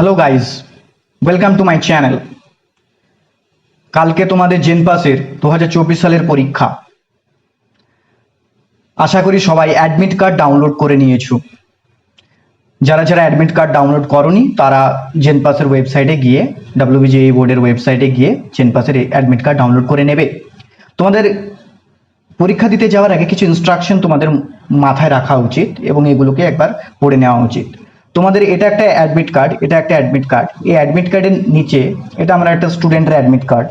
Hello guys, welcome to my channel. কালকে তোমাদের জেনপাসের 2024 সালের পরীক্ষা। আশা করি সবাই অ্যাডমিট কার্ড ডাউনলোড করে নিয়েছো। যারা যারা অ্যাডমিট কার্ড ডাউনলোড করনি তারা জেনপাসের ওয়েবসাইটে গিয়ে, WBJEE বোর্ডের ওয়েবসাইটে গিয়ে জেনপাসের অ্যাডমিট কার্ড ডাউনলোড করে নেবে। তোমাদের পরীক্ষা দিতে যাওয়ার আগে কিছু ইনস্ট্রাকশন তোমাদের মাথায় রাখা উচিত এবং এগুলোকে একবার পড়ে নেওয়া উচিত। তোমাদের এটা একটা অ্যাডমিট কার্ড, এটা একটা অ্যাডমিট কার্ড। এই অ্যাডমিট কার্ডের নিচে, এটা আমরা একটা স্টুডেন্টের অ্যাডমিট কার্ড,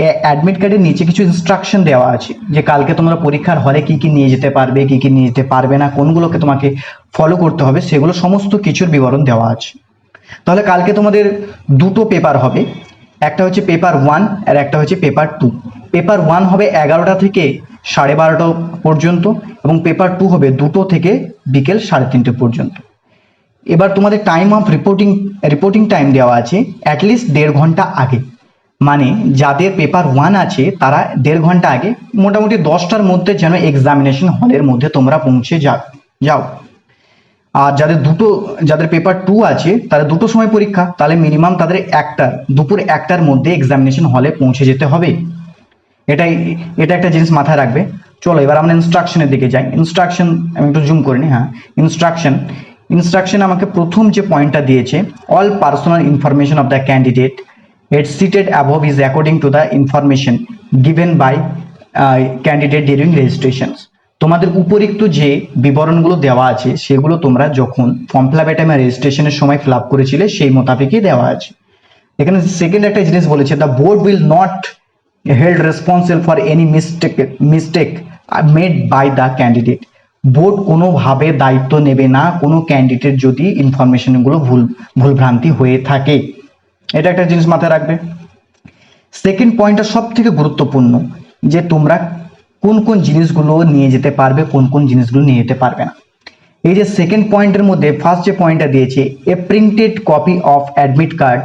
এই অ্যাডমিট কার্ডের নিচে কিছু ইনস্ট্রাকশন দেওয়া আছে যে কালকে তোমরা পরীক্ষার হলে কি কি নিয়ে যেতে পারবে, কি কি নিয়ে যেতে পারবে না, কোনগুলোকে তোমাকে ফলো করতে হবে, সেগুলো সমস্ত কিছুর বিবরণ দেওয়া আছে। তাহলে কালকে তোমাদের দুটো পেপার হবে, একটা হচ্ছে পেপার 1 আর একটা হচ্ছে পেপার 2। পেপার 1 হবে 11টা থেকে 12:30 পর্যন্ত এবং পেপার 2 হবে 2টো থেকে বিকেল 3:30 পর্যন্ত। এবার তোমাদের টাইম অফ রিপোর্টিং টাইম দেওয়া আছে অ্যাটলিস্ট 1.5 ঘন্টা আগে। মানে যাদের পেপার 1 আছে তারা 1.5 ঘন্টা আগে, মোটামুটি 10টার মধ্যে যেন এক্সামিনেশন হলের মধ্যে তোমরা পৌঁছে যাও। আর যাদের পেপার 2 আছে তারা 2টো সময় পরীক্ষা, তাহলে মিনিমাম তাদের দুপুর 1টার মধ্যে এক্সামিনেশন হলে পৌঁছে যেতে হবে। এটা একটা জিনিস মাথায় রাখবে। চলো এবার আমরা ইনস্ট্রাকশনের দিকে যাই। ইনস্ট্রাকশন আমি একটু জুম করে নিই। হ্যাঁ, ইনস্ট্রাকশন আমাকে প্রথম যে পয়েন্টটা দিয়েছে, all personal information of the candidate it cited above is according to the information given by candidate during registration. তোমাদের উপরিক্ত যে বিবরণগুলো দেওয়া আছে সেগুলো তোমরা যখন ফর্ম ফিল আপ টাইমে রেজিস্ট্রেশনের সময় ফিল আপ করেছিলে সেই মোতাবেকই দেওয়া আছে। এখানে সেকেন্ড একটা জিনিস বলেছে, the board will not held responsible for any mistake made by the candidate. Board কোনোভাবে দায়িত্ব নেবে না কোনো ক্যান্ডিডেট যদি ইনফরমেশনগুলো ভুলভ্রান্তি হয়ে থাকে। এটা একটা জিনিস মাথায় রাখবে। সেকেন্ড পয়েন্টটা সব থেকে গুরুত্বপূর্ণ, যে তোমরা কোন কোন জিনিসগুলো নিয়ে যেতে পারবে, কোন কোন জিনিসগুলো নিয়ে যেতে পারবে না। এই যে সেকেন্ড পয়েন্টের মধ্যে ফার্স্ট যে পয়েন্টটা দিয়েছে, a printed copy of admit card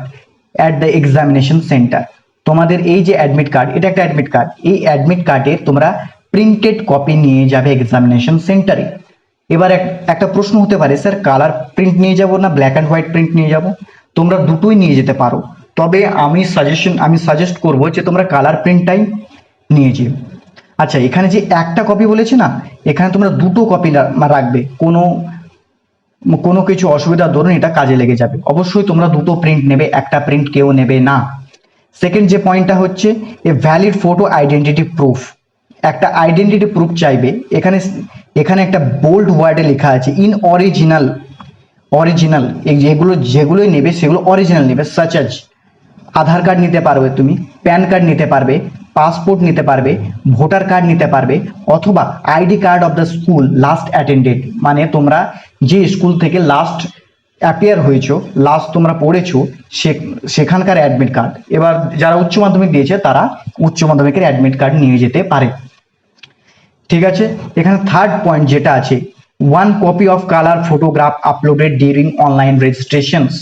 at the examination centre. তোমাদের এই যে অ্যাডমিট কার্ড, এটা একটা অ্যাডমিট কার্ড, এই অ্যাডমিট কার্ডের তোমরা প্রিন্টেড কপি নিয়ে যাবে এক্সামিনেশন সেন্টারে। এবার একটা প্রশ্ন হতে পারে, স্যার কালার প্রিন্ট নিয়ে যাব না ব্ল্যাক অ্যান্ড হোয়াইট প্রিন্ট নিয়ে যাব? তোমরা দুটোই নিয়ে যেতে পারো, তবে আমি সাজেস্ট করব যে তোমরা কালার প্রিন্টটাই নিয়ে যেও। আচ্ছা, এখানে যে একটা কপি বলেছে না, এখানে তোমরা দুটো কপি রাখবে। কোনো কিছু অসুবিধা ধরুন এটা কাজে লেগে যাবে, অবশ্যই তোমরা দুটো প্রিন্ট নেবে, একটা প্রিন্ট কেউ নেবে না। সেকেন্ড যে পয়েন্টটা হচ্ছে a valid photo identity proof. একটা আইডেন্টিটি প্রুফ চাইবে। এখানে একটা বোল্ড ওয়ার্ডে লেখা আছে ইন অরিজিনাল। যেগুলোই নেবে সেগুলো অরিজিনাল নেবে। সাচ আজ আধার কার্ড নিতে পারবে, তুমি প্যান কার্ড নিতে পারবে, পাসপোর্ট নিতে পারবে, ভোটার কার্ড নিতে পারবে, অথবা ID card of the school last attended. মানে তোমরা যে স্কুল থেকে লাস্ট অ্যাপিয়ার হয়েছো, লাস্ট তোমরা পড়েছো, সেখানকার অ্যাডমিট কার্ড। এবার যারা উচ্চ মাধ্যমিক দিয়েছে তারা উচ্চ মাধ্যমিকের অ্যাডমিট কার্ড নিয়ে যেতে পারে। ঠিক আছে, এখানে থার্ড পয়েন্ট যেটা আছে, 1 copy of colour photograph uploaded during online registrations.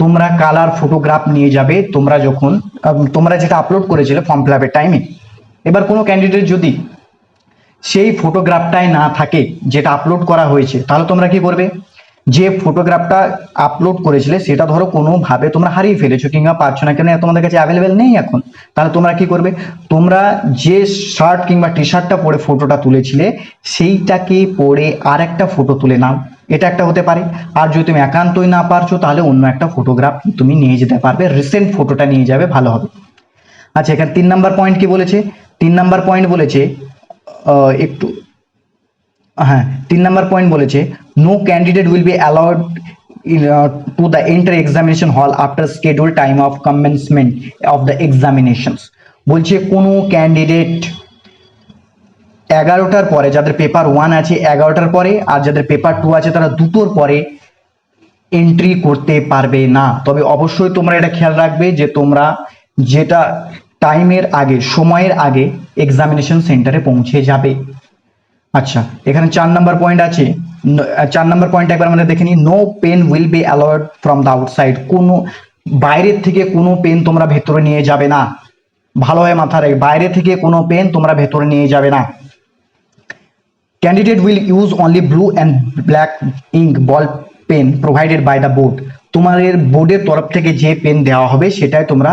তোমরা কালার ফটোগ্রাফ নিয়ে যাবে তোমরা যেটা আপলোড করেছিলে ফর্ম ফিল আপের টাইমে। এবার কোনো ক্যান্ডিডেট যদি সেই ফটোগ্রাফটাই না থাকে যেটা আপলোড করা হয়েছে, তাহলে তোমরা কি করবে? যে ফটোগ্রাফটা আপলোড করেছিলে সেটা ধরো কোনোভাবে তোমরা হারিয়ে ফেলেছো কিংবা পাচ্ছ না, কেন তোমাদের কাছে অ্যাভেলেবেল নেই এখন, তাহলে তোমরা কি করবে? তোমরা যে শার্ট কিংবা টি শার্টটা পরে ফটোটা তুলেছিলে সেইটাকে পরে আর একটা ফটো তুলে নাও, এটা একটা হতে পারে। আর যদি তুমি একান্তই না পারছো তাহলে অন্য একটা ফটোগ্রাফ তুমি নিয়ে যেতে পারবে, রিসেন্ট ফটোটা নিয়ে যাবে, ভালো হবে। আচ্ছা, এখানে 3 নাম্বার পয়েন্ট কি বলেছে? 3 নাম্বার পয়েন্ট বলেছে no candidate will be allowed to the enter examination hall after schedule time of commencement of the examinations. বলছে কোনো ক্যান্ডিডেট 11টার পরে, যাদের পেপার 1 আছে 11টার পরে, আর যাদের পেপার 2 আছে তারা 2টোর পরে এন্ট্রি করতে পারবে না। তবে অবশ্যই তোমরা এটা খেয়াল রাখবে যে তোমরা যেটা টাইমের আগে, সময়ের আগে এক্সামিনেশন সেন্টারে পৌঁছে যাবে। আচ্ছা, এখানে 4 নাম্বার পয়েন্ট আছে। 4 নাম্বার পয়েন্ট একবার আমরা দেখে নিই। No pen will be allowed from the outside. কোনো বাইরের থেকে কোনো পেন তোমরা ভেতরে নিয়ে যাবে না, ভালোভাবে মাথা রাখবে, বাইরে থেকে কোনো পেন তোমরা ভেতরে নিয়ে যাবে না। Candidate will use only blue and black ink ball pen provided by the board. তোমাদের বোর্ডের তরফ থেকে যে পেন দেওয়া হবে সেটাই তোমরা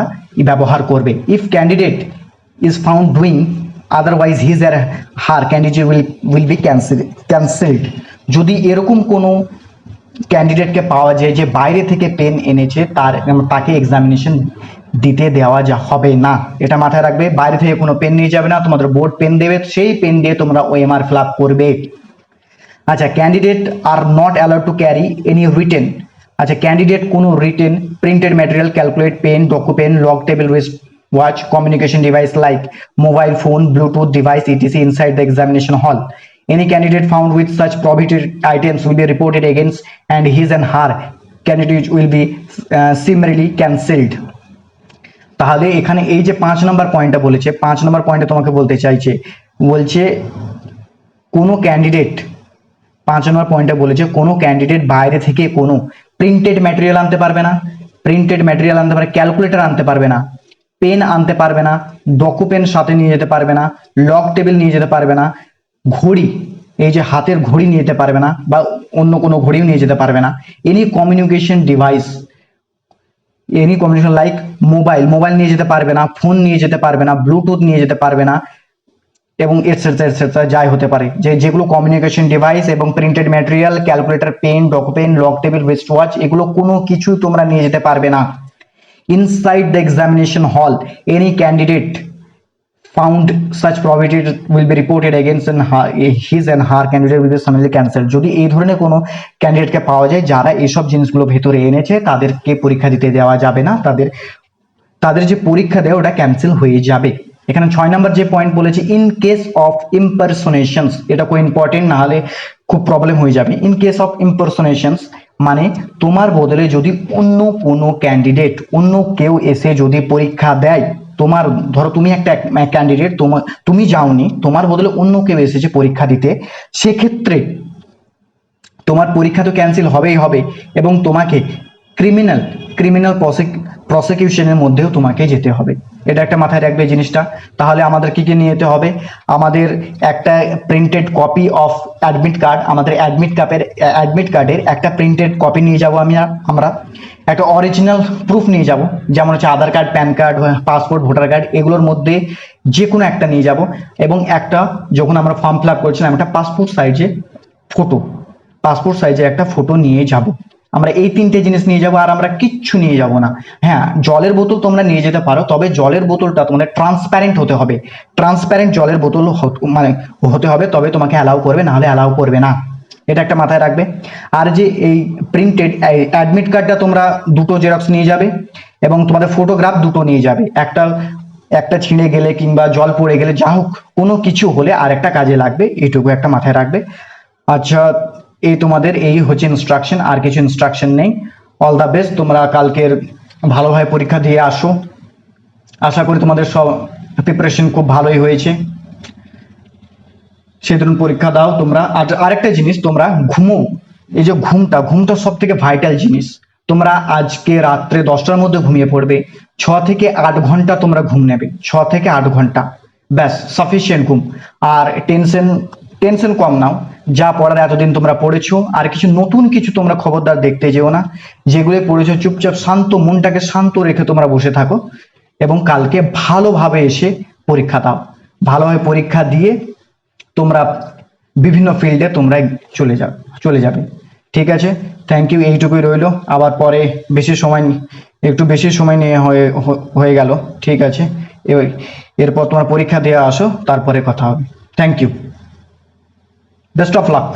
ব্যবহার করবে। If candidate is found doing otherwise his or her candidate will be cancelled. যদি এরকম কোনো ক্যান্ডিডেটকে পাওয়া যায় যে বাইরে থেকে পেন এনেছে, তাকে এক্সামিনেশন দিতে দেওয়া হবে না। এটা মাথায় রাখবে, বাইরে থেকে কোনো পেন নিয়ে যাবে না, তোমাদের বোর্ড পেন দেবে, সেই পেন দিয়ে তোমরা ওএমআর ফিল আপ করবে। আচ্ছা, candidate are not allowed to carry any written. আচ্ছা, ক্যান্ডিডেট কোনো written printed material, calculate pen, ডকু pen, log table, wrist watch, communication device like mobile phone, Bluetooth device, etc. inside the examination hall. Any candidate found with such prohibited items will be reported against and his and her candidate will be summarily cancelled. তাহলে এখানে এই যে 5 নম্বর পয়েন্টটা বলেছে, 5 নম্বর পয়েন্টে তোমাকে বলতে চাইছে, বলছে কোনো ক্যান্ডিডেট, 5 নম্বর পয়েন্টে বলেছে কোনো ক্যান্ডিডেট বাইরে থেকে কোনো প্রিন্টেড ম্যাটেরিয়াল আনতে পারবে না, ক্যালকুলেটর আনতে পারবে না, পেন আনতে পারবে না, ডকু পেন সাথে নিয়ে যেতে পারবে না, লক টেবিল নিয়ে যেতে পারবে না, ঘড়ি, এই যে হাতের ঘড়ি নিয়ে যেতে পারবে না, বা অন্য কোনো ঘড়িও নিয়ে যেতে পারবে না। Any communication device, any communication like mobile নিয়ে যেতে পারবে না, ফোন নিয়ে যেতে পারবে না, ব্লুটুথ নিয়ে যেতে পারবে না, এবং এটসেট্রা যাই হতে পারে, যেগুলো কমিউনিকেশন ডিভাইস এবং প্রিন্টেড ম্যাটেরিয়াল, ক্যালকুলেটর, পেন, ডকু pen, log table, wrist watch, এগুলো কোনো কিছু তোমরা নিয়ে যেতে পারবে না। Inside the examination hall, any candidate found such prohibited will be reported against and his and her candidate will be summarily cancelled. যদি এই ধরনের কোনো ক্যান্ডিডেটকে পাওয়া যায় যারা এইসব জিনিসগুলো ভেতরে এনেছে, তাদেরকে পরীক্ষা দিতে দেওয়া যাবে না, তাদের যে পরীক্ষা দেয় ওটা ক্যান্সেল হয়ে যাবে। এখানে 6 নম্বর যে পয়েন্ট বলেছে, ইন কেস অফ ইম্পারসোনেশনস, এটা খুব ইম্পর্টেন্ট, না হলে খুব প্রবলেম হয়ে যাবে। ইন কেস অফ ইম্পারসোনেশনস মানে তোমার বদলে যদি অন্য কোনো ক্যান্ডিডেট, অন্য কেউ এসে যদি পরীক্ষা দেয়, তোমার ধরো তুমি একটা ক্যান্ডিডেট, তুমি যাওনি, তোমার বদলে অন্য কেউ এসেছে পরীক্ষা দিতে, সেক্ষেত্রে তোমার পরীক্ষা তো ক্যান্সেল হবেই হবে, এবং তোমাকে ক্রিমিনাল প্রসিকিউশনের মধ্যেও তোমাকে যেতে হবে। এটা একটা মাথায় রাখবে জিনিসটা। তাহলে আমাদের কি কি নিয়ে যেতে হবে? আমাদের একটা printed copy of admit card, আমাদের অ্যাডমিট কার্ডের একটা প্রিন্টেড কপি নিয়ে যাব আমরা একটা অরিজিনাল প্রুফ নিয়ে যাব, যেমন হচ্ছে Aadhaar card, pan card, passport, voter card, এগুলোর মধ্যে যে কোনো একটা নিয়ে যাব, এবং একটা যখন আমরা ফর্ম ফিল আপ করছিলাম একটা পাসপোর্ট সাইজে একটা ফটো নিয়ে যাব। আমরা এই 3টে জিনিস নিয়ে যাব, আর আমরা কিচ্ছু নিয়ে যাব না। হ্যাঁ, জলের বোতল তোমরা নিয়ে যেতে পারো, তবে জলের বোতলটা তোমাদের ট্রান্সপ্যারেন্ট হতে হবে, ট্রান্সপ্যারেন্ট জলের বোতল মানে হতে হবে, তবে তোমাকে অ্যালাউ করবে, না হলে অ্যালাউ করবে না। এটা একটা মাথায় রাখবে। আর যে এই প্রিন্টেড অ্যাডমিট কার্ডটা তোমরা 2টো জেরক্স নিয়ে যাবে, এবং তোমাদের ফটোগ্রাফ 2টো নিয়ে যাবে, একটা ছিঁড়ে গেলে কিংবা জল পড়ে গেলে, যা হোক কোনো কিছু হলে আর একটা কাজে লাগবে, এইটুকু একটা মাথায় রাখবে। আচ্ছা, এই তোমাদের এই হচ্ছে ইনস্ট্রাকশন, আর কিছু ইনস্ট্রাকশন নেই। অল দ্য বেস্ট, তোমরা কালকের ভালোভাবে পরীক্ষা দিয়ে আসো। আশা করি তোমাদের সব প্রিপারেশন খুব ভালোই হয়েছে, সেই ধরুন পরীক্ষা দাও তোমরা। আর আরেকটা জিনিস, তোমরা ঘুমো, এই যে ঘুমটা সব থেকে ভাইটাল জিনিস। তোমরা আজকে রাত্রে 10টার মধ্যে ঘুমিয়ে পড়বে, 6 থেকে 8 ঘন্টা তোমরা ঘুম নেবে, 6 থেকে 8 ঘন্টা, ব্যাস সাফিসিয়েন্ট ঘুম। আর টেনশন কম নাও, যা পড়ার এতদিন তোমরা পড়েছো, আর নতুন কিছু তোমরা খবরদার দেখতে যেও না, যেগুলো পড়েছো চুপচাপ শান্ত মনটাকে শান্ত রেখে তোমরা বসে থাকো, এবং কালকে ভালোভাবে এসে পরীক্ষা দাও। ভালোভাবে পরীক্ষা দিয়ে তোমরা বিভিন্ন ফিল্ডে তোমরা চলে যাবে। ঠিক আছে, থ্যাংক ইউ, এইটুকুই রইলো। আবার পরে একটু বেশি সময় নিয়ে হয়ে গেল, ঠিক আছে। এরপর তোমার পরীক্ষা দিয়ে আসো, তারপরে কথা হবে। Thank you, best of lakh.